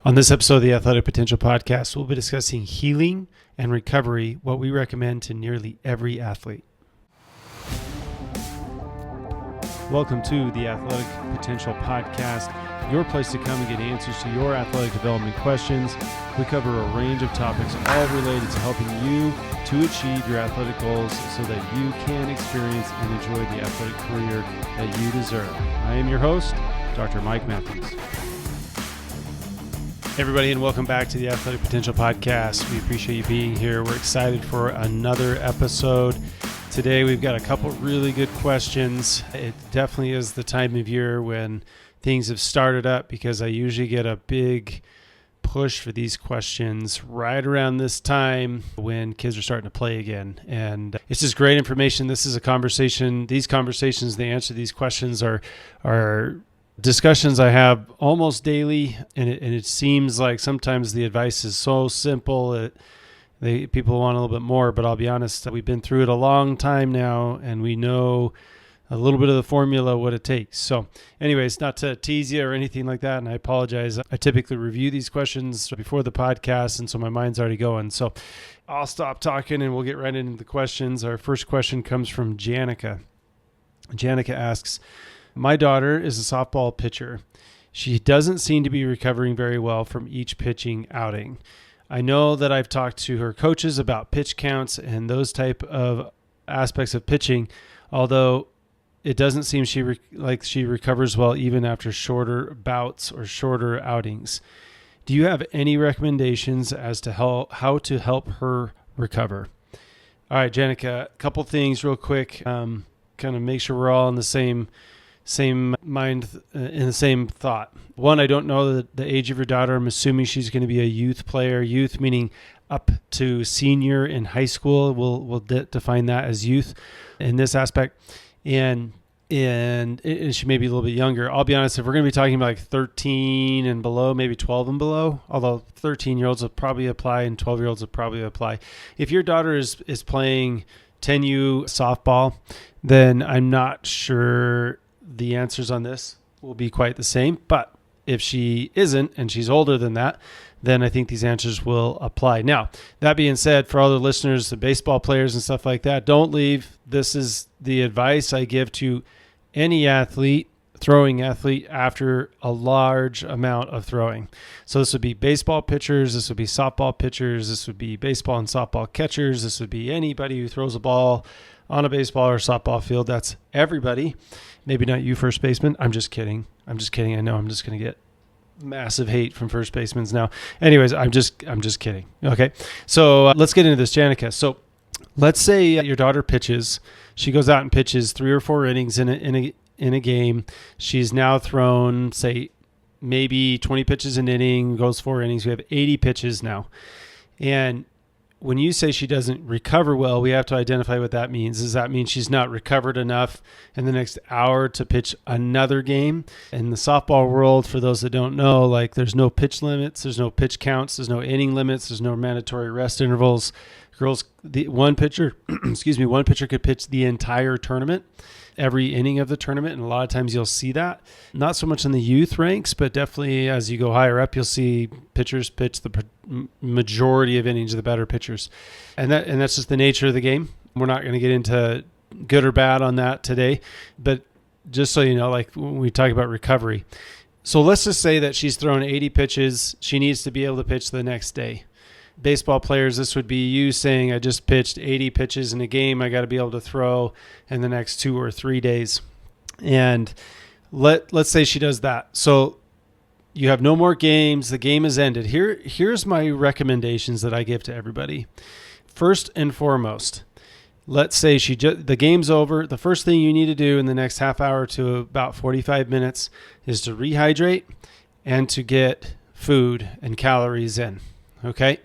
On this episode of the Athletic Potential Podcast, we'll be discussing healing and recovery, what we recommend to nearly every athlete. Welcome to the Athletic Potential Podcast, your place to come and get answers to your athletic development questions. We cover a range of topics, all related to helping you to achieve your athletic goals so that you can experience and enjoy the athletic career that you deserve. I am your host, Dr. Mike Matthews. Hey everybody, and welcome back to the Athletic Potential Podcast. We appreciate you being here. We're excited for another episode. Today we've got a couple really good questions. It definitely is the time of year when things have started up, because I usually get a big push for these questions right around this time when kids are starting to play again. And it's just great information. This is a conversation. These conversations, the answer to these questions are discussions I have almost daily, and it seems like sometimes the advice is so simple that people want a little bit more, but I'll be honest, we've been through it a long time now, and we know a little bit of the formula, what it takes. So anyways, not to tease you or anything like that, and I apologize. I typically review these questions before the podcast, and so my mind's already going. So I'll stop talking and we'll get right into the questions. Our first question comes from Janica. Janica asks, my daughter is a softball pitcher. She doesn't seem to be recovering very well from each pitching outing. I know that I've talked to her coaches about pitch counts and those type of aspects of pitching, although it doesn't seem like she recovers well even after shorter bouts or shorter outings. Do you have any recommendations as to how to help her recover? All right, Janica, a couple things real quick. Kind of make sure we're all in the same mind, in the same thought. One, I don't know the age of your daughter. I'm assuming she's going to be a youth player. Youth meaning up to senior in high school. We'll define that as youth in this aspect. And she may be a little bit younger. I'll be honest, if we're going to be talking about like 13 and below, maybe 12 and below, although 13-year-olds will probably apply and 12-year-olds will probably apply. If your daughter is playing 10U softball, then I'm not sure the answers on this will be quite the same. But if she isn't and she's older than that, then I think these answers will apply. Now, that being said, for all the listeners, the baseball players and stuff like that, don't leave. This is the advice I give to any athlete, throwing athlete, after a large amount of throwing. So this would be baseball pitchers, this would be softball pitchers, this would be baseball and softball catchers, this would be anybody who throws a ball on a baseball or softball field. That's everybody. Maybe not you, first baseman. I'm just kidding. I know I'm just going to get massive hate from first basemen now. Anyways, I'm just kidding. Okay. So let's get into this, Janica. So let's say your daughter pitches. She goes out and pitches 3 or 4 innings in a game. She's now thrown, say, maybe 20 pitches an inning, goes 4 innings. We have 80 pitches now. And when you say she doesn't recover well, we have to identify what that means. Does that mean she's not recovered enough in the next hour to pitch another game? In the softball world, for those that don't know, like there's no pitch limits, there's no pitch counts, there's no inning limits, there's no mandatory rest intervals. One pitcher could pitch the entire tournament, every inning of the tournament, and a lot of times you'll see that. Not so much in the youth ranks, but definitely as you go higher up, you'll see pitchers pitch the majority of innings of the better pitchers. And that's just the nature of the game. We're not going to get into good or bad on that today, but just so you know, like when we talk about recovery. So let's just say that she's thrown 80 pitches. She needs to be able to pitch the next day. Baseball players, this would be you saying, I just pitched 80 pitches in a game. I got to be able to throw in the next 2 or 3 days. And let's say she does that. So you have no more games. The game is ended. Here's my recommendations that I give to everybody. First and foremost, let's say the game's over. The first thing you need to do in the next half hour to about 45 minutes is to rehydrate and to get food and calories in. Okay.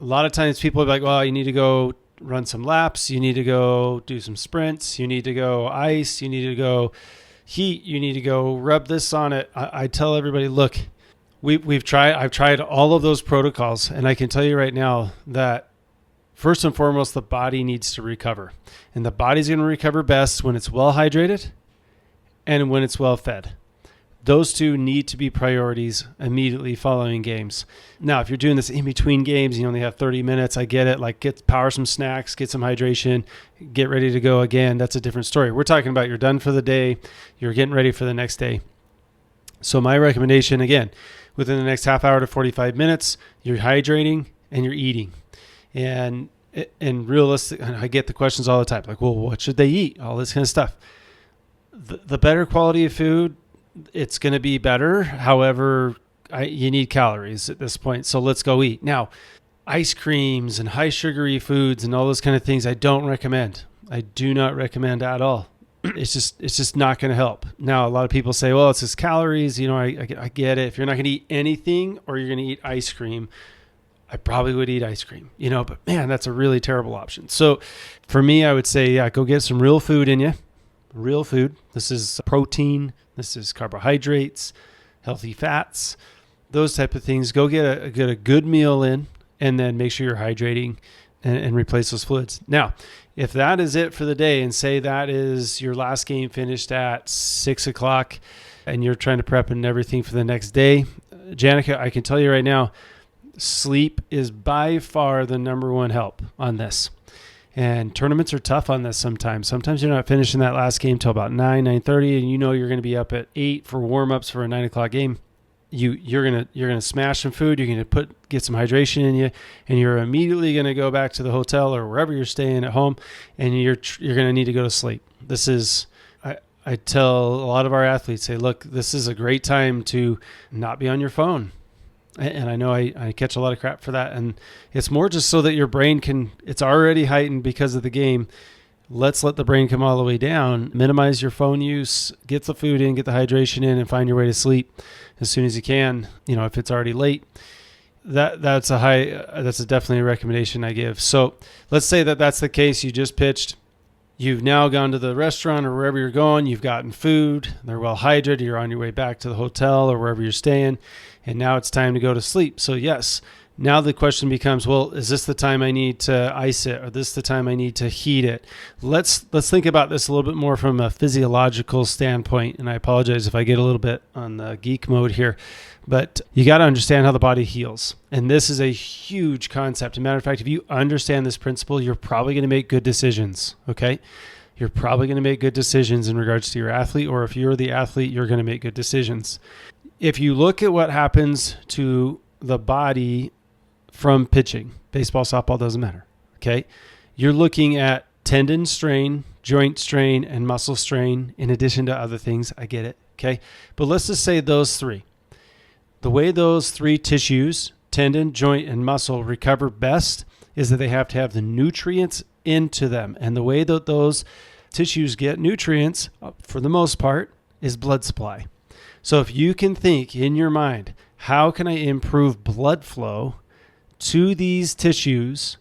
A lot of times people are like, well, you need to go run some laps. You need to go do some sprints. You need to go ice. You need to go heat. You need to go rub this on it. I tell everybody, look, I've tried all of those protocols, and I can tell you right now that first and foremost, the body needs to recover, and the body's going to recover best when it's well hydrated and when it's well fed. Those two need to be priorities immediately following games. Now, if you're doing this in between games, you only have 30 minutes. I get it. Like, power some snacks, get some hydration, get ready to go again. That's a different story. We're talking about you're done for the day. You're getting ready for the next day. So my recommendation, again, within the next half hour to 45 minutes, you're hydrating and you're eating. And realistic, I get the questions all the time. Like, well, what should they eat? All this kind of stuff. The better quality of food, it's going to be better. However, you need calories at this point. So let's go eat. Now, ice creams and high sugary foods and all those kind of things, I don't recommend. I do not recommend at all. It's just not going to help. Now, a lot of people say, well, it's just calories. I get it. If you're not going to eat anything or you're going to eat ice cream, I probably would eat ice cream, but man, that's a really terrible option. So for me, I would say, yeah, go get some real food in you. Real food. This is protein. This is carbohydrates, healthy fats, those type of things. Go get a good meal in, and then make sure you're hydrating and replace those fluids. Now, if that is it for the day, and say that is your last game finished at 6 o'clock and you're trying to prep and everything for the next day, Janica, I can tell you right now, sleep is by far the number one help on this. And tournaments are tough on this sometimes. Sometimes you're not finishing that last game till about 9:30, and you're going to be up at 8 for warm-ups for a 9 o'clock game. You're gonna smash some food. You're gonna get some hydration in you, and you're immediately gonna go back to the hotel or wherever you're staying at home, and you're gonna need to go to sleep. This is I tell a lot of our athletes, say, look, this is a great time to not be on your phone. And I know I catch a lot of crap for that. And it's more just so that your brain it's already heightened because of the game. Let's let the brain come all the way down, minimize your phone use, get the food in, get the hydration in, and find your way to sleep as soon as you can. If it's already late, that's definitely a recommendation I give. So let's say that's the case. You just pitched. You've now gone to the restaurant or wherever you're going. You've gotten food. They're well hydrated. You're on your way back to the hotel or wherever you're staying. And now it's time to go to sleep. So yes, now the question becomes, well, is this the time I need to ice it? Or this the time I need to heat it? Let's think about this a little bit more from a physiological standpoint. And I apologize if I get a little bit on the geek mode here. But you got to understand how the body heals. And this is a huge concept. As a matter of fact, if you understand this principle, you're probably going to make good decisions, okay? You're probably going to make good decisions in regards to your athlete, or if you're the athlete, you're going to make good decisions. If you look at what happens to the body from pitching, baseball, softball, doesn't matter, okay? You're looking at tendon strain, joint strain, and muscle strain in addition to other things. I get it, okay? But let's just say those three. The way those three tissues, tendon, joint, and muscle, recover best is that they have to have the nutrients into them. And the way that those tissues get nutrients, for the most part, is blood supply. So if you can think in your mind, how can I improve blood flow to these tissues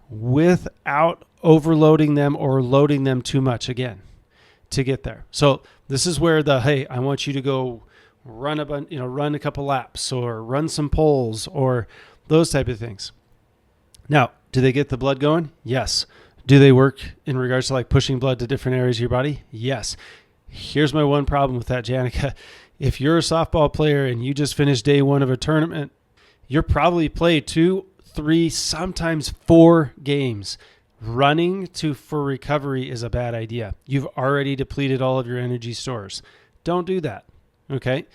without overloading them or loading them too much again to get there? So this is where hey, I want you to go run a couple laps or run some poles or those type of things. Now, do they get the blood going? Yes. Do they work in regards to like pushing blood to different areas of your body? Yes. Here's my one problem with that, Janica. If you're a softball player and you just finished day one of a tournament, you're probably played 2, 3, sometimes 4 games. Running for recovery is a bad idea. You've already depleted all of your energy stores. Don't do that. Okay.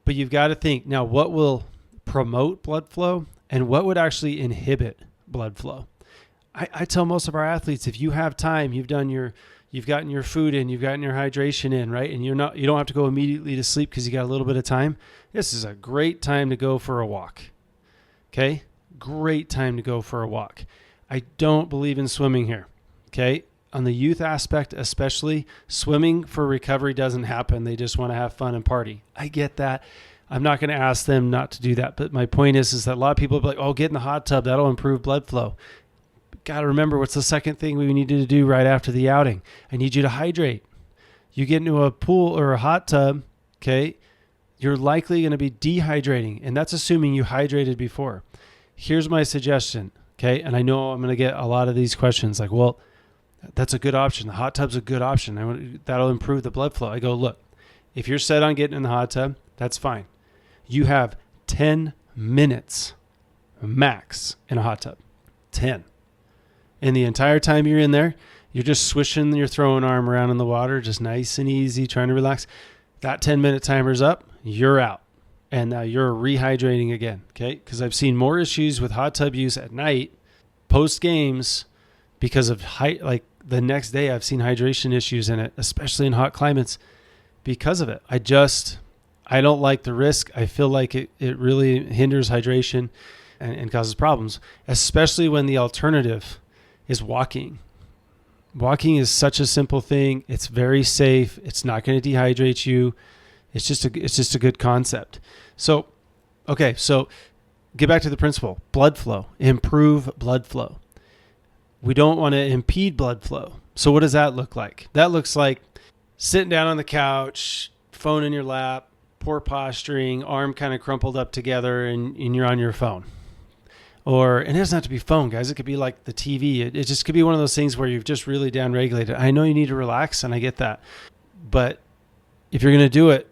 But you've got to think now, what will promote blood flow and what would actually inhibit blood flow? I tell most of our athletes, if you have time, you've gotten your food in, you've gotten your hydration in, right? And you don't have to go immediately to sleep because you got a little bit of time. This is a great time to go for a walk. Okay. Great time to go for a walk. I don't believe in swimming here. Okay. On the youth aspect, especially, swimming for recovery doesn't happen. They just want to have fun and party. I get that. I'm not going to ask them not to do that. But my point is that a lot of people be like, oh, get in the hot tub. That'll improve blood flow. Got to remember, what's the second thing we needed to do right after the outing? I need you to hydrate. You get into a pool or a hot tub, okay, you're likely going to be dehydrating. And that's assuming you hydrated before. Here's my suggestion, okay? And I know I'm going to get a lot of these questions like, well, that's a good option. The hot tub's a good option. That'll improve the blood flow. I go, look, If you're set on getting in the hot tub, that's fine. You have 10 minutes max in a hot tub. 10. And the entire time you're in there, you're just swishing your throwing arm around in the water, just nice and easy, trying to relax. That 10-minute timer's up, you're out. And now you're rehydrating again, okay? Because I've seen more issues with hot tub use at night, post games, because of like the next day I've seen hydration issues in it, especially in hot climates, because of it. I don't like the risk. I feel like it really hinders hydration and causes problems, especially when the alternative is walking. Walking is such a simple thing. It's very safe. It's not going to dehydrate you. It's just a good concept. So get back to the principle. Blood flow. Improve blood flow. We don't want to impede blood flow. So what does that look like? That looks like sitting down on the couch, phone in your lap, poor posturing, arm kind of crumpled up together, and you're on your phone. And it doesn't have to be phone, guys. It could be like the TV. It just could be one of those things where you've just really downregulated. I know you need to relax, and I get that. But if you're going to do it,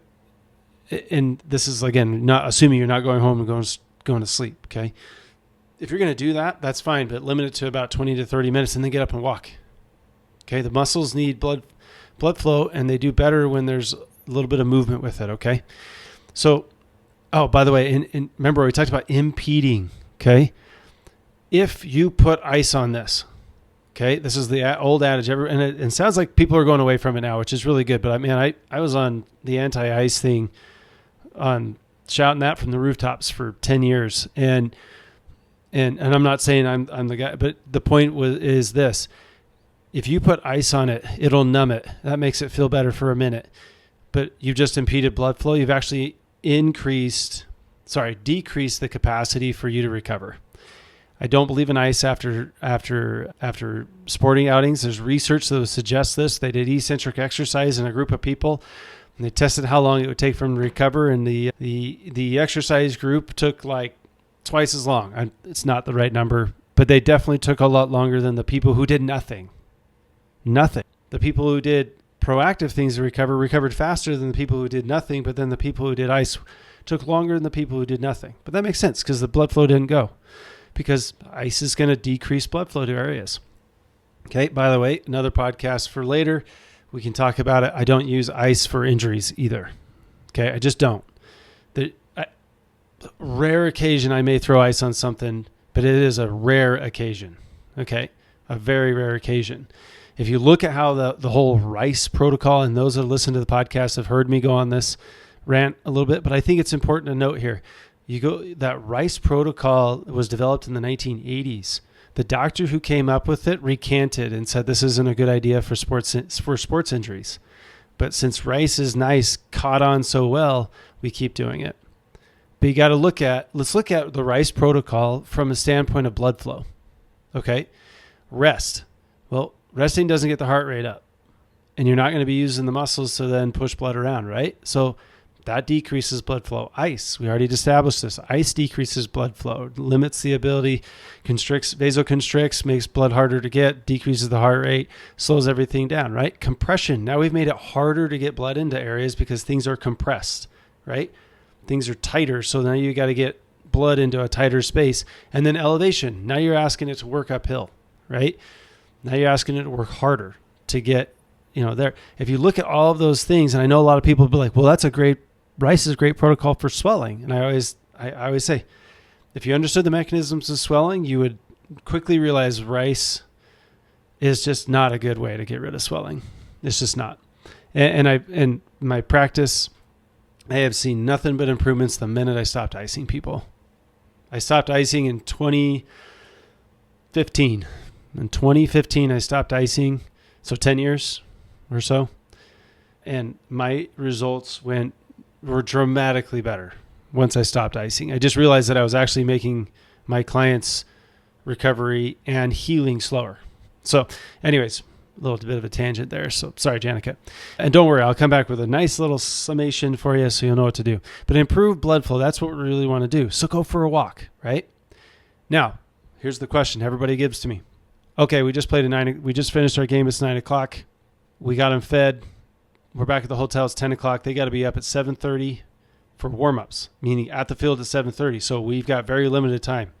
and this is, again, not assuming you're not going home and going to sleep, okay? If you're going to do that, that's fine, but limit it to about 20 to 30 minutes and then get up and walk. Okay, the muscles need blood flow, and they do better when there's a little bit of movement with it, okay? So, by the way, and remember we talked about impeding, okay? If you put ice on this, okay, this is the old adage, and it sounds like people are going away from it now, which is really good, but I was on the anti-ice thing, on shouting that from the rooftops for 10 years, and I'm not saying I'm the guy, but the point is this: if you put ice on it, it'll numb it. That makes it feel better for a minute, but you've just impeded blood flow. You've actually decreased the capacity for you to recover. I don't believe in ice after sporting outings. There's research that would suggest this. They did eccentric exercise in a group of people, and they tested how long it would take for them to recover. And the exercise group took like twice as long. It's not the right number, but they definitely took a lot longer than the people who did nothing. Nothing. The people who did proactive things to recovered faster than the people who did nothing, but then the people who did ice took longer than the people who did nothing. But that makes sense because the blood flow didn't go, because ice is going to decrease blood flow to areas. Okay, by the way, another podcast for later. We can talk about it. I don't use ice for injuries either. Okay, I just don't. Rare occasion I may throw ice on something, but it is a rare occasion. Okay, a very rare occasion. If you look at how the whole RICE protocol, and those that listen to the podcast have heard me go on this rant a little bit, but I think it's important to note here. That RICE protocol was developed in the 1980s. The doctor who came up with it recanted and said this isn't a good idea for sports injuries. But since RICE is nice, caught on so well, we keep doing it. But you got to let's look at the RICE protocol from a standpoint of blood flow. Okay, rest. Well, resting doesn't get the heart rate up, and you're not going to be using the muscles to then push blood around, right? So that decreases blood flow. Ice, we already established this. Ice decreases blood flow, limits the ability, vasoconstricts, makes blood harder to get, decreases the heart rate, slows everything down, right? Compression, now we've made it harder to get blood into areas because things are compressed, right? Things are tighter, so now you got to get blood into a tighter space. And then elevation, now you're asking it to work uphill, right? Now you're asking it to work harder to get, there. If you look at all of those things, and I know a lot of people will be like, well, RICE is a great protocol for swelling. And I always say, if you understood the mechanisms of swelling, you would quickly realize RICE is just not a good way to get rid of swelling. It's just not. And in my practice, I have seen nothing but improvements the minute I stopped icing people. I stopped icing in 2015. In 2015, I stopped icing, so 10 years or so. And my results were dramatically better once I stopped icing. I just realized that I was actually making my clients' recovery and healing slower. So anyways, a little bit of a tangent there. So sorry, Janica. And don't worry, I'll come back with a nice little summation for you so you'll know what to do. But improve blood flow, that's what we really want to do. So go for a walk, right? Now, here's the question everybody gives to me. Okay, we just finished our game. It's 9:00. We got them fed. we're back at the hotel. It's 10 o'clock. They got to be up at 7:30 for warm-ups, meaning at the field at 7:30. So we've got very limited time.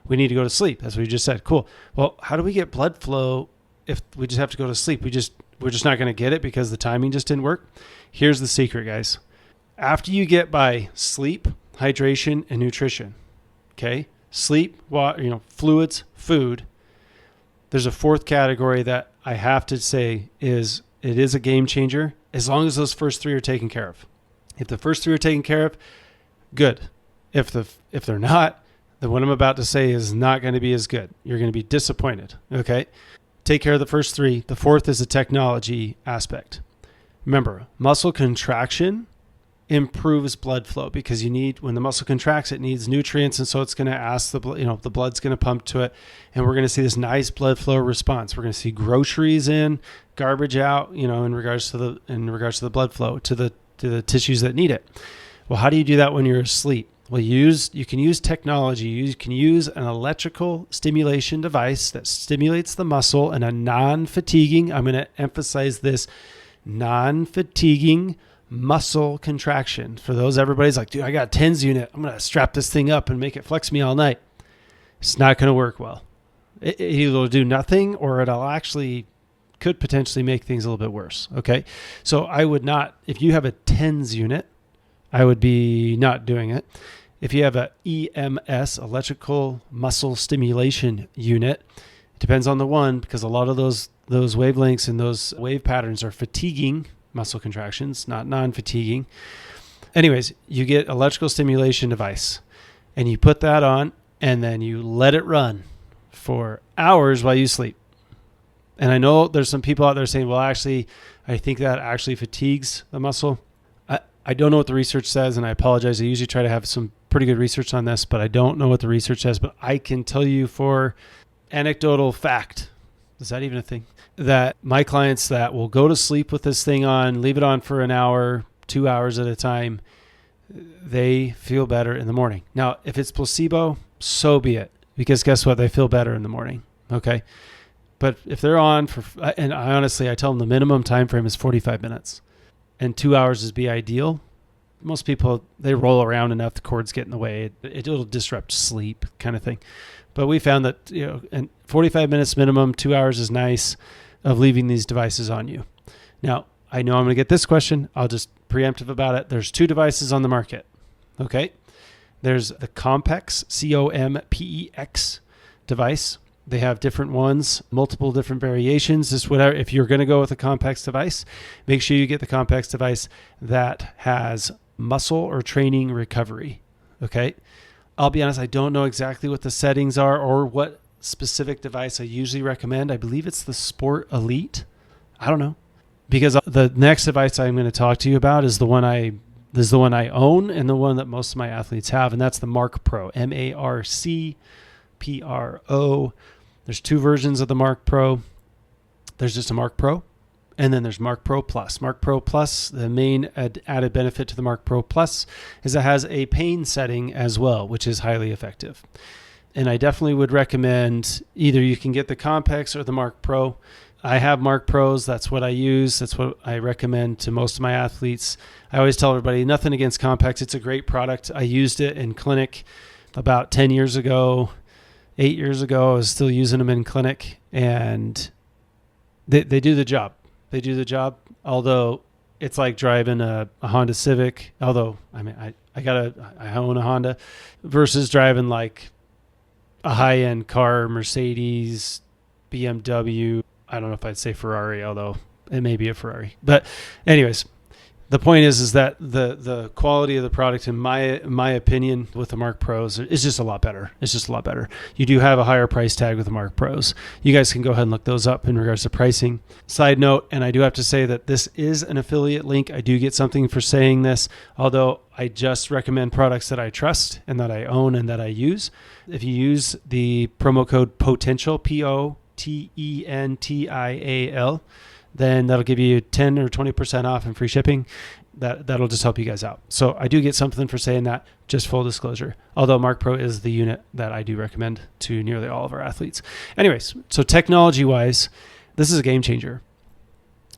We need to go to sleep. That's what you just said. Cool. Well, how do we get blood flow if we just have to go to sleep? We're just not going to get it because the timing just didn't work. Here's the secret, guys. After you get by sleep, hydration, and nutrition, okay? Sleep, water, fluids, food. There's a fourth category that I have to say is a game changer as long as those first three are taken care of. If the first three are taken care of, good. If they're not, then what I'm about to say is not going to be as good. You're going to be disappointed, okay? Take care of the first three. The fourth is a technology aspect. Remember, muscle contraction improves blood flow because when the muscle contracts, it needs nutrients, and so it's going to ask the blood's going to pump to it, and we're going to see this nice blood flow response. We're going to see groceries in, garbage out, in regards to the blood flow to the tissues that need it. Well, how do you do that when you're asleep? Well, you can use technology. You can use an electrical stimulation device that stimulates the muscle in a non-fatiguing, I'm going to emphasize this, non-fatiguing muscle contraction. For those, everybody's like, dude, I got a TENS unit. I'm going to strap this thing up and make it flex me all night. It's not going to work well. It either will do nothing or it'll actually could potentially make things a little bit worse. Okay. So I would not, if you have a TENS unit, I would be not doing it. If you have a EMS, electrical muscle stimulation unit, it depends on the one because a lot of those wavelengths and those wave patterns are fatiguing muscle contractions, not non-fatiguing. Anyways, you get electrical stimulation device and you put that on and then you let it run for hours while you sleep. And I know there's some people out there saying, well, actually, I think that actually fatigues the muscle. I don't know what the research says, and I apologize. I usually try to have some pretty good research on this, but I don't know what the research says. But I can tell you for anecdotal fact, is that even a thing? That my clients that will go to sleep with this thing on, leave it on for an hour, 2 hours at a time, they feel better in the morning. Now, if it's placebo, so be it. Because guess what? They feel better in the morning. Okay. But if they're on and I tell them the minimum time frame is 45 minutes. And 2 hours is be ideal. Most people, they roll around enough, the cords get in the way. It'll disrupt sleep kind of thing. But we found that, and 45 minutes minimum, 2 hours is nice of leaving these devices on you. Now, I know I'm going to get this question. I'll just preemptive about it. There's two devices on the market. Okay. There's the Compex, Compex device. They have different ones, multiple different variations. Just whatever. If you're going to go with a Compex device, make sure you get the Compex device that has muscle or training recovery. Okay. I'll be honest, I don't know exactly what the settings are or what specific device I usually recommend. I believe it's the Sport Elite. I don't know. Because the next device I'm going to talk to you about is the one I own and the one that most of my athletes have, and that's the Marc Pro, MARCPRO. There's two versions of the Marc Pro. There's just a Marc Pro, and then there's Marc Pro Plus. Marc Pro Plus, the main added benefit to the Marc Pro Plus is it has a pain setting as well, which is highly effective. And I definitely would recommend either you can get the Compex or the Marc Pro. I have Marc Pros. That's what I use. That's what I recommend to most of my athletes. I always tell everybody, nothing against Compex. It's a great product. I used it in clinic about 10 years ago. 8 years ago, I was still using them in clinic, and they do the job. They do the job, although it's like driving a Honda Civic, although, I mean, I own a Honda, versus driving like a high-end car, Mercedes, BMW. I don't know if I'd say Ferrari, although it may be a Ferrari. But anyways, the point is that the quality of the product, in my opinion, with the Marc Pros is just a lot better. It's just a lot better. You do have a higher price tag with the Marc Pros. You guys can go ahead and look those up in regards to pricing. Side note, and I do have to say that this is an affiliate link. I do get something for saying this, although I just recommend products that I trust and that I own and that I use. If you use the promo code POTENTIAL, POTENTIAL, then that'll give you 10 or 20% off and free shipping. That'll just help you guys out. So I do get something for saying that, just full disclosure. Although Marc Pro is the unit that I do recommend to nearly all of our athletes. Anyways, so technology-wise, this is a game changer.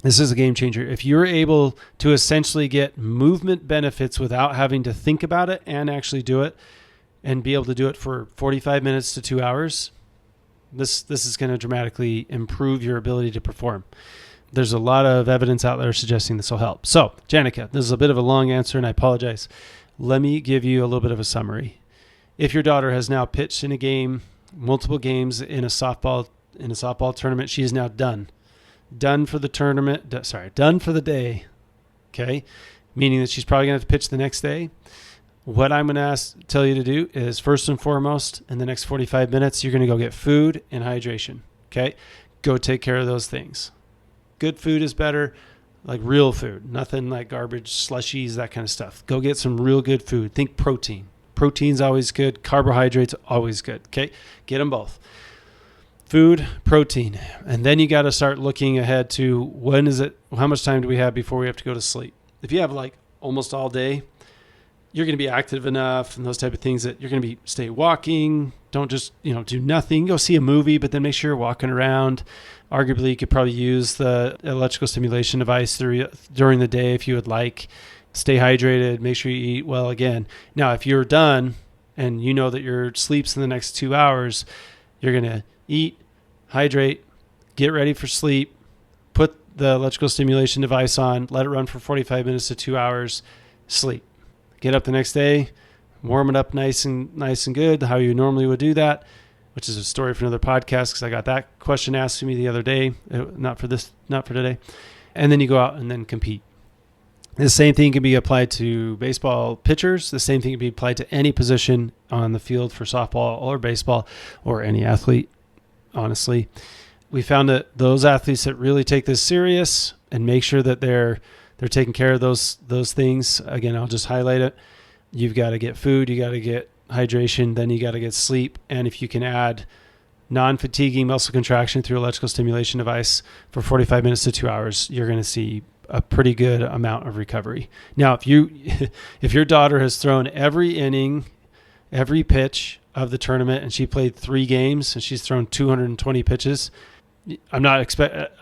This is a game changer. If you're able to essentially get movement benefits without having to think about it and actually do it, and be able to do it for 45 minutes to 2 hours, this is going to dramatically improve your ability to perform. There's a lot of evidence out there suggesting this will help. So, Janica, this is a bit of a long answer, and I apologize. Let me give you a little bit of a summary. If your daughter has now pitched in a game, multiple games in a softball tournament, she is now done for the tournament. Done for the day. Okay, meaning that she's probably going to have to pitch the next day. What I'm going to tell you to do is, first and foremost, in the next 45 minutes, you're going to go get food and hydration. Okay, go take care of those things. Good food is better, like real food, nothing like garbage, slushies, that kind of stuff. Go get some real good food. Think protein. Protein's always good. Carbohydrates, always good. Okay, get them both. Food, protein. And then you got to start looking ahead to how much time do we have before we have to go to sleep? If you have like almost all day, you're going to be active enough and those type of things that you're going to stay walking. Don't just, do nothing. Go see a movie, but then make sure you're walking around. Arguably, you could probably use the electrical stimulation device during the day if you would like. Stay hydrated. Make sure you eat well again. Now, if you're done and you know that your sleep's in the next 2 hours, you're going to eat, hydrate, get ready for sleep, put the electrical stimulation device on, let it run for 45 minutes to 2 hours, sleep. Get up the next day, warm it up nice and good, how you normally would do that, which is a story for another podcast because I got that question asked to me the other day, not for today. And then you go out and then compete. The same thing can be applied to baseball pitchers. The same thing can be applied to any position on the field for softball or baseball or any athlete, honestly. We found that those athletes that really take this serious and make sure that they're taking care of those things. Again, I'll just highlight it. You've got to get food, you got to get hydration, then you got to get sleep. And if you can add non-fatiguing muscle contraction through electrical stimulation device for 45 minutes to 2 hours, you're going to see a pretty good amount of recovery. Now, if your daughter has thrown every inning, every pitch of the tournament, and she played 3 games and she's thrown 220 pitches, I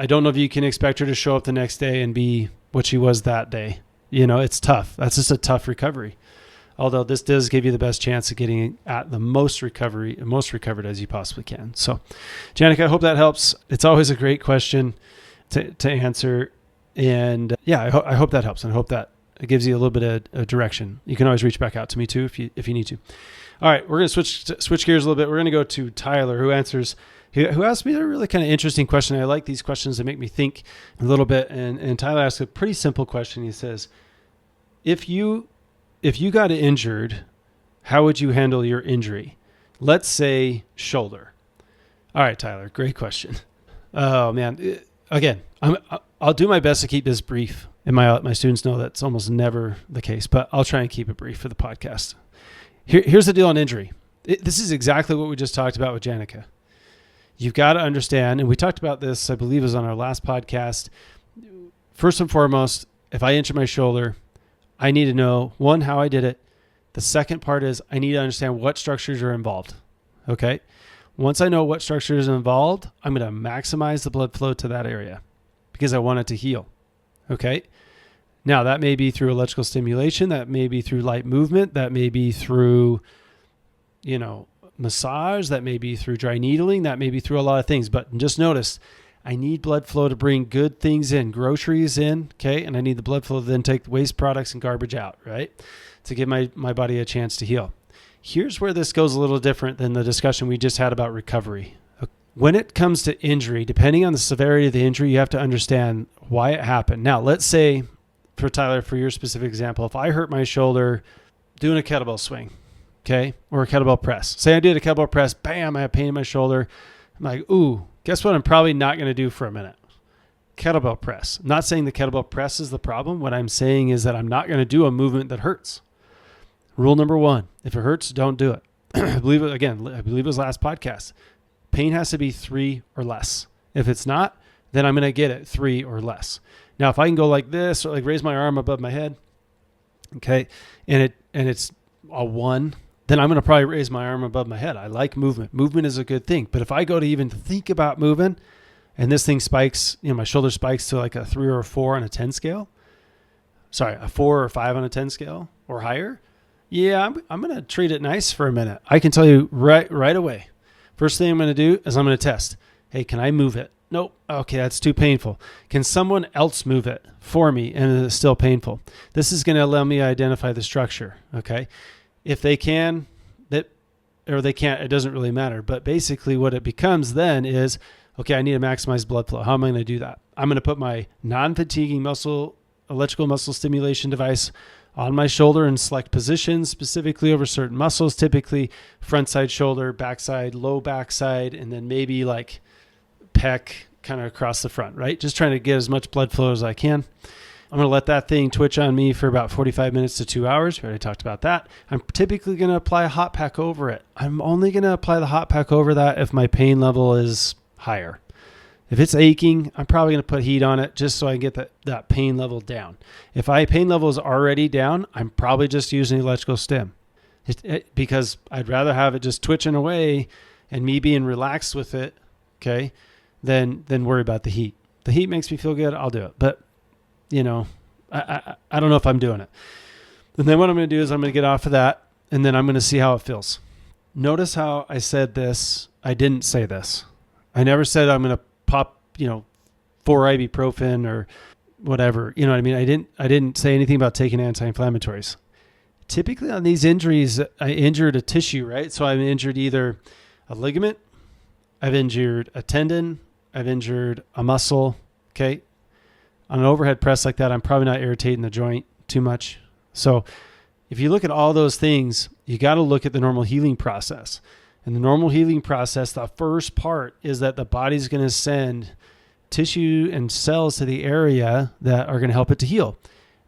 don't know if you can expect her to show up the next day and be what she was that day. It's tough. That's just a tough recovery. Although this does give you the best chance of getting at the most recovered as you possibly can. So, Janica, I hope that helps. It's always a great question to answer. And I hope that helps. And I hope that it gives you a little bit of direction. You can always reach back out to me too if you need to. All right, we're going to switch gears a little bit. We're going to go to Tyler, who asked me a really kind of interesting question. I like these questions that make me think a little bit. And Tyler asked a pretty simple question. He says, if you got injured, how would you handle your injury? Let's say shoulder. All right, Tyler, great question. Oh man. Again, I'll do my best to keep this brief. And my students know that's almost never the case, but I'll try and keep it brief for the podcast. Here's the deal on injury. This is exactly what we just talked about with Janica. You've got to understand, and we talked about this, I believe it was on our last podcast. First and foremost, if I injure my shoulder, I need to know, one, how I did it. The second part is I need to understand what structures are involved. Okay? Once I know what structures are involved, I'm going to maximize the blood flow to that area because I want it to heal. Okay? Now, that may be through electrical stimulation. That may be through light movement. That may be through, massage. That may be through dry needling. That may be through a lot of things. But just notice, I need blood flow to bring good things in, groceries in, okay? And I need the blood flow to then take waste products and garbage out, right? To give my body a chance to heal. Here's where this goes a little different than the discussion we just had about recovery. When it comes to injury, depending on the severity of the injury, you have to understand why it happened. Now, let's say, for Tyler, for your specific example, if I hurt my shoulder doing a kettlebell swing, okay, or a kettlebell press. Say I did a kettlebell press, bam, I have pain in my shoulder. I'm like, ooh, guess what I'm probably not going to do for a minute? Kettlebell press. I'm not saying the kettlebell press is the problem. What I'm saying is that I'm not going to do a movement that hurts. Rule number 1, if it hurts, don't do it. I believe it was last podcast. Pain has to be 3 or less. If it's not, then I'm going to get it 3 or less. Now, if I can go like this or like raise my arm above my head, okay, and it's a 1, then I'm going to probably raise my arm above my head. I like movement. Movement is a good thing. But if I go to even think about moving and this thing spikes, my shoulder spikes to like a 3 or a 4 on a 10 scale. Sorry, a 4 or 5 on a 10 scale or higher. Yeah, I'm going to treat it nice for a minute. I can tell you right away. First thing I'm going to do is I'm going to test. Hey, can I move it? Nope. Okay, that's too painful. Can someone else move it for me and it's still painful? This is going to allow me to identify the structure, okay? If they can, or they can't, it doesn't really matter. But basically what it becomes then is, okay, I need to maximize blood flow. How am I going to do that? I'm going to put my non-fatiguing electrical muscle stimulation device on my shoulder in select positions, specifically over certain muscles, typically front side shoulder, backside, low backside, and then maybe like pec kind of across the front, right? Just trying to get as much blood flow as I can. I'm going to let that thing twitch on me for about 45 minutes to 2 hours. We already talked about that. I'm typically going to apply a hot pack over it. I'm only going to apply the hot pack over that if my pain level is higher. If it's aching, I'm probably going to put heat on it just so I can get that pain level down. If my pain level is already down, I'm probably just using electrical stim because I'd rather have it just twitching away and me being relaxed with it, okay, than worry about the heat. The heat makes me feel good. I'll do it. But, I don't know if I'm doing it. And then what I'm going to do is I'm going to get off of that, and then I'm going to see how it feels. Notice how I said this. I didn't say this. I never said I'm going to pop, 4 ibuprofen or whatever. You know what I mean? I didn't say anything about taking anti-inflammatories. Typically on these injuries, I injured a tissue, right? So I've injured either a ligament, I've injured a tendon, I've injured a muscle, okay? On an overhead press like that, I'm probably not irritating the joint too much. So if you look at all those things, you got to look at the normal healing process. And the normal healing process, the first part is that the body's going to send tissue and cells to the area that are going to help it to heal.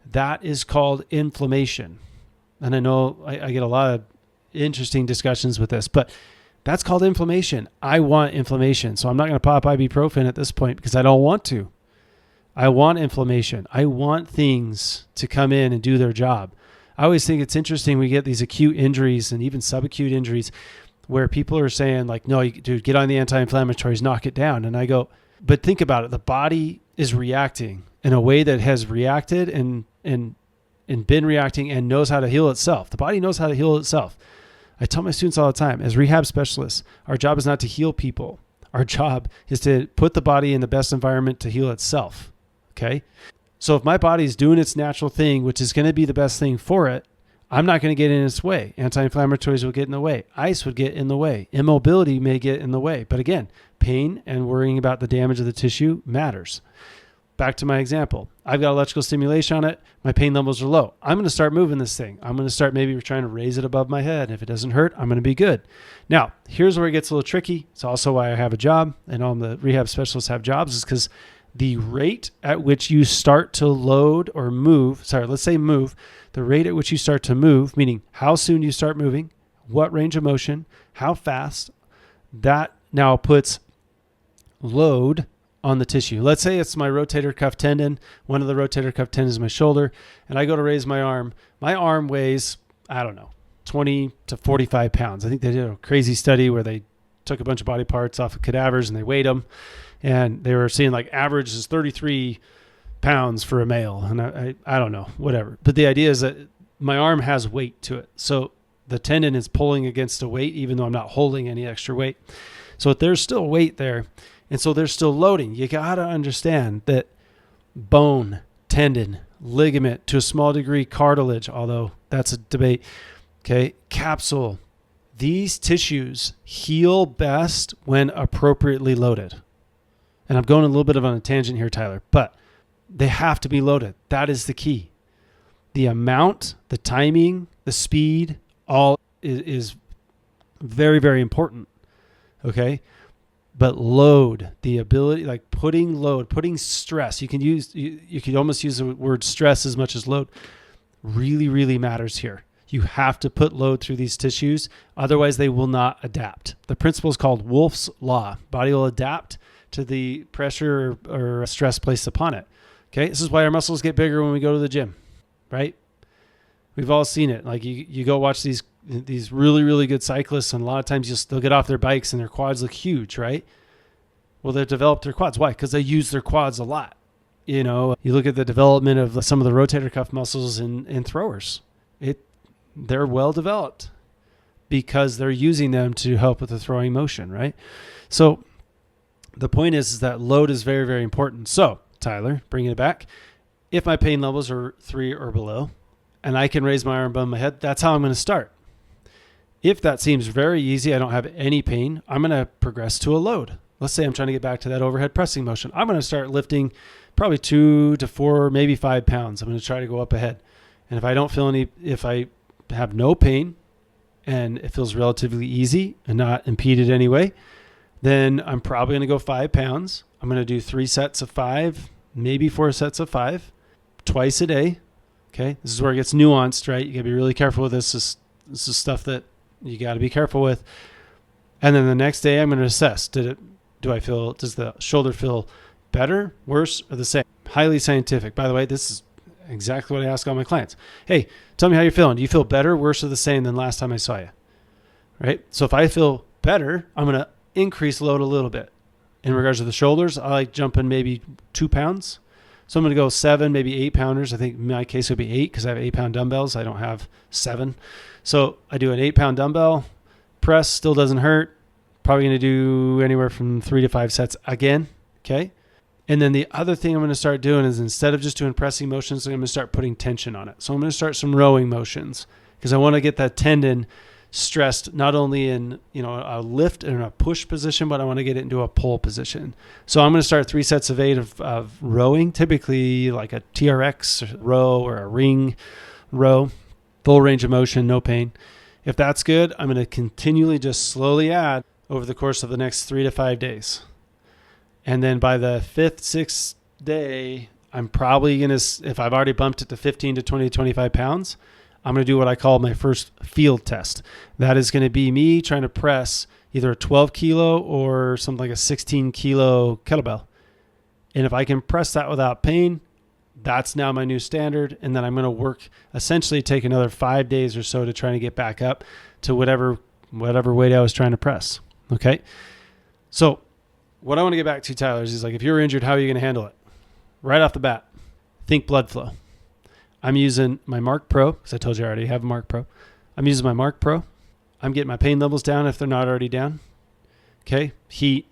That is called inflammation. And I know I get a lot of interesting discussions with this, but that's called inflammation. I want inflammation. So I'm not going to pop ibuprofen at this point because I don't want to. I want inflammation. I want things to come in and do their job. I always think it's interesting we get these acute injuries and even subacute injuries where people are saying like, no, dude, get on the anti-inflammatories, knock it down. And I go, but think about it. The body is reacting in a way that has reacted and been reacting and knows how to heal itself. The body knows how to heal itself. I tell my students all the time, as rehab specialists, our job is not to heal people. Our job is to put the body in the best environment to heal itself. Okay. So if my body is doing its natural thing, which is going to be the best thing for it, I'm not going to get in its way. Anti-inflammatories will get in the way. Ice would get in the way. Immobility may get in the way. But again, pain and worrying about the damage of the tissue matters. Back to my example. I've got electrical stimulation on it. My pain levels are low. I'm going to start moving this thing. I'm going to start maybe trying to raise it above my head. If it doesn't hurt, I'm going to be good. Now, here's where it gets a little tricky. It's also why I have a job and all the rehab specialists have jobs, is because the rate at which you start to load or move, the rate at which you start to move, meaning how soon you start moving, what range of motion, how fast, that now puts load on the tissue. Let's say it's my rotator cuff tendon. One of the rotator cuff tendons is my shoulder, and I go to raise my arm. My arm weighs, 20 to 45 pounds. I think they did a crazy study where they took a bunch of body parts off of cadavers and they weighed them. And they were seeing like average is 33 pounds for a male. And I don't know, whatever. But the idea is that my arm has weight to it. So the tendon is pulling against a weight, even though I'm not holding any extra weight. So there's still weight there. And so there's still loading. You got to understand that bone, tendon, ligament, to a small degree cartilage, although that's a debate, okay, capsule, these tissues heal best when appropriately loaded. And I'm going a little bit of on a tangent here, Tyler, but they have to be loaded. That is the key. The amount, the timing, the speed, all is very, very important. Okay. But load, the ability, like putting stress, you could almost use the word stress as much as load, really, really matters here. You have to put load through these tissues. Otherwise they will not adapt. The principle is called Wolff's Law. Body will adapt to the pressure or stress placed upon it. Okay. This is why our muscles get bigger when we go to the gym, right? We've all seen it. Like you go watch these really, really good cyclists, and a lot of times they'll get off their bikes and their quads look huge, right? Well, they've developed their quads. Why? Because they use their quads a lot. You look at the development of some of the rotator cuff muscles in throwers. They're well developed because they're using them to help with the throwing motion, right? So the point is that load is very, very important. So Tyler, bringing it back, if my pain levels are 3 or below and I can raise my arm above my head, that's how I'm going to start. If that seems very easy, I don't have any pain, I'm going to progress to a load. Let's say I'm trying to get back to that overhead pressing motion. I'm going to start lifting probably 2 to 4, maybe 5 pounds. I'm going to try to go up ahead. And if I don't feel if I have no pain and it feels relatively easy and not impeded anyway, then I'm probably going to go 5 pounds. I'm going to do 3 sets of 5, maybe 4 sets of 5, twice a day. Okay. This is where it gets nuanced, right? You got to be really careful with this. This is stuff that you got to be careful with. And then the next day I'm going to assess. Does the shoulder feel better, worse, or the same? Highly scientific. By the way, this is exactly what I ask all my clients. Hey, tell me how you're feeling. Do you feel better, worse, or the same than last time I saw you? Right? So if I feel better, I'm going to increase load a little bit. In regards to the shoulders, I like jumping maybe 2 pounds. So I'm going to go 7, maybe 8 pounders. I think in my case it would be 8 because I have 8-pound dumbbells. I don't have 7. So I do an 8-pound dumbbell press, still doesn't hurt. Probably going to do anywhere from 3 to 5 sets again. Okay. And then the other thing I'm going to start doing is instead of just doing pressing motions, I'm going to start putting tension on it. So I'm going to start some rowing motions because I want to get that tendon stressed not only in a lift and a push position, but I want to get it into a pull position. So I'm going to start 3 sets of 8 of rowing, typically like a TRX row or a ring row, full range of motion, no pain. If that's good, I'm going to continually just slowly add over the course of the next 3 to 5 days. And then by the 5th, 6th day, I'm probably going to, if I've already bumped it to 15 to 20 to 25 pounds, I'm going to do what I call my first field test. That is going to be me trying to press either a 12 kilo or something like a 16 kilo kettlebell. And if I can press that without pain, that's now my new standard. And then I'm going to essentially take another 5 days or so to try to get back up to whatever weight I was trying to press. Okay. So what I want to get back to, Tyler, is like, if you're injured, how are you going to handle it? Right off the bat, think blood flow. I'm using my Marc Pro, because I told you I already have a Marc Pro. I'm using my Marc Pro. I'm getting my pain levels down if they're not already down. Okay. Heat,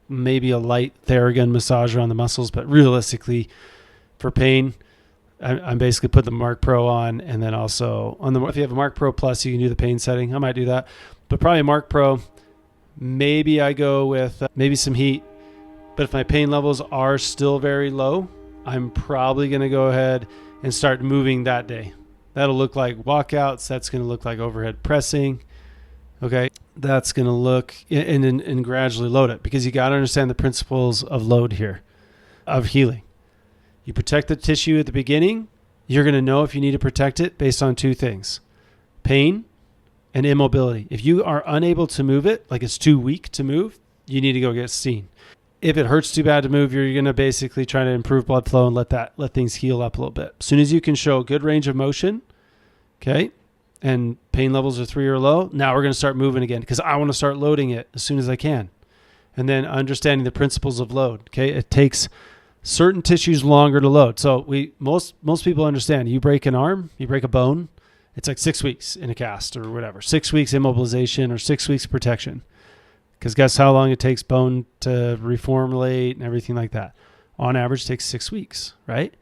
maybe a light Theragun massager on the muscles, but realistically, for pain, I'm basically putting the Marc Pro on, and then also if you have a Marc Pro Plus, you can do the pain setting. I might do that, but probably a Marc Pro. Maybe I go with maybe some heat, but if my pain levels are still very low, I'm probably going to go ahead and start moving that day. That'll look like walkouts. That's going to look like overhead pressing. Okay. That's going to look and gradually load it, because you got to understand the principles of load here, of healing. You protect the tissue at the beginning. You're going to know if you need to protect it based on 2 things: pain and immobility. If you are unable to move it, like it's too weak to move, you need to go get seen. If it hurts too bad to move, you're going to basically try to improve blood flow and let things heal up a little bit. As soon as you can show a good range of motion, okay, and pain levels are 3 or low, now we're going to start moving again, because I want to start loading it as soon as I can. And then understanding the principles of load. Okay, it takes certain tissues longer to load. So most people understand, you break an arm, you break a bone, it's like 6 weeks in a cast or whatever, 6 weeks immobilization or 6 weeks protection. Because guess how long it takes bone to reformulate and everything like that? On average, it takes 6 weeks, right?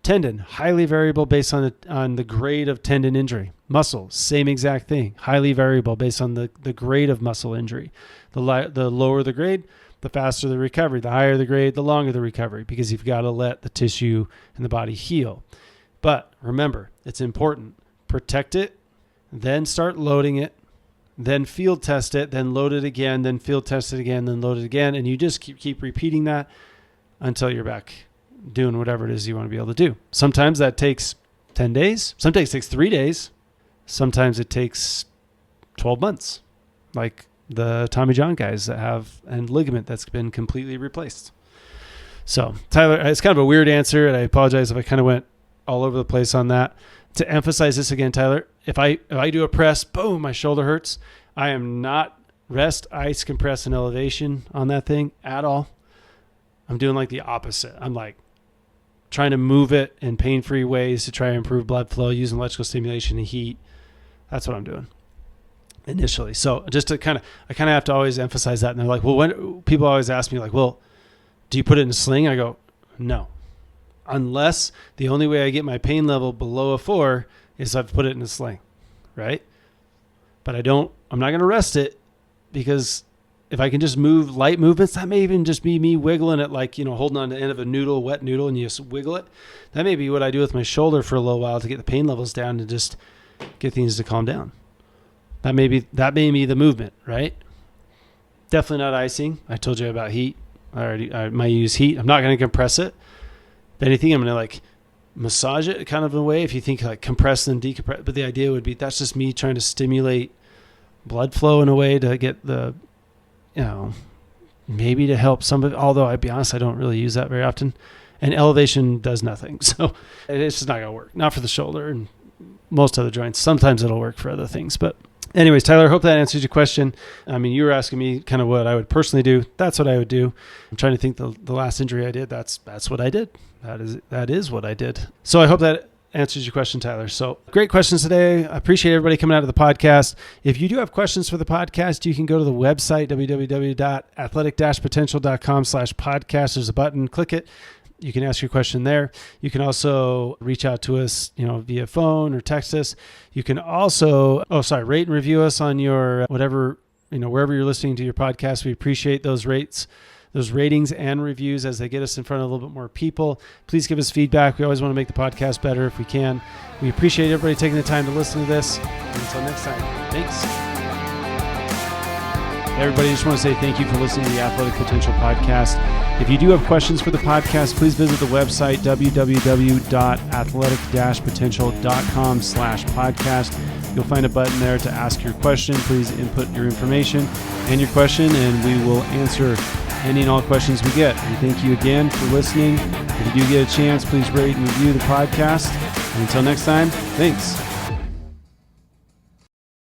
Tendon, highly variable based on the grade of tendon injury. Muscle, same exact thing, highly variable based on the grade of muscle injury. The lower the grade, the faster the recovery. The higher the grade, the longer the recovery, because you've got to let the tissue and the body heal. But remember, it's important. Protect it, then start loading it, then field test it, then load it again, then field test it again, then load it again. And you just keep repeating that until you're back doing whatever it is you want to be able to do. Sometimes that takes 10 days. Sometimes it takes 3 days. Sometimes it takes 12 months, like the Tommy John guys that have a ligament that's been completely replaced. So Tyler, it's kind of a weird answer, and I apologize if I kind of went all over the place on that. To emphasize this again, Tyler, if I do a press, boom, my shoulder hurts, I am not rest, ice, compress, and elevation on that thing at all. I'm doing like the opposite. I'm like trying to move it in pain-free ways to try to improve blood flow using electrical stimulation and heat. That's what I'm doing initially. So just to I have to always emphasize that. And they're like, well, when people always ask me like, well, do you put it in a sling? I go, no, unless the only way I get my pain level below a 4 is I've put it in a sling, right? But I'm not going to rest it, because if I can just move light movements, that may even just be me wiggling it, like, holding on to the end of a wet noodle, and you just wiggle it. That may be what I do with my shoulder for a little while to get the pain levels down and just get things to calm down. That may be the movement, right? Definitely not icing. I told you about heat. I might use heat. I'm not going to compress it. If anything, I'm going to like massage it kind of in a way, if you think like compress and decompress. But the idea would be that's just me trying to stimulate blood flow in a way to get the, maybe to help somebody, although I'd be honest, I don't really use that very often. And elevation does nothing. So it's just not going to work. Not for the shoulder and most other joints. Sometimes it'll work for other things. But anyways, Tyler, I hope that answers your question. I mean, you were asking me kind of what I would personally do. That's what I would do. I'm trying to think the last injury I did. That's what I did. That is what I did. So I hope that answers your question, Tyler. So great questions today. I appreciate everybody coming out of the podcast. If you do have questions for the podcast, you can go to the website, www.athletic-potential.com/podcast. There's a button, click it. You can ask your question there. You can also reach out to us, via phone or text us. You can also, rate and review us on your whatever, wherever you're listening to your podcast. We appreciate those ratings and reviews as they get us in front of a little bit more people. Please give us feedback. We always want to make the podcast better if we can. We appreciate everybody taking the time to listen to this. Until next time, thanks. Everybody, just want to say thank you for listening to the Athletic Potential Podcast. If you do have questions for the podcast, please visit the website, www.athletic-potential.com/podcast. You'll find a button there to ask your question. Please input your information and your question, and we will answer any and all questions we get. And thank you again for listening. If you do get a chance, please rate and review the podcast. And until next time, thanks.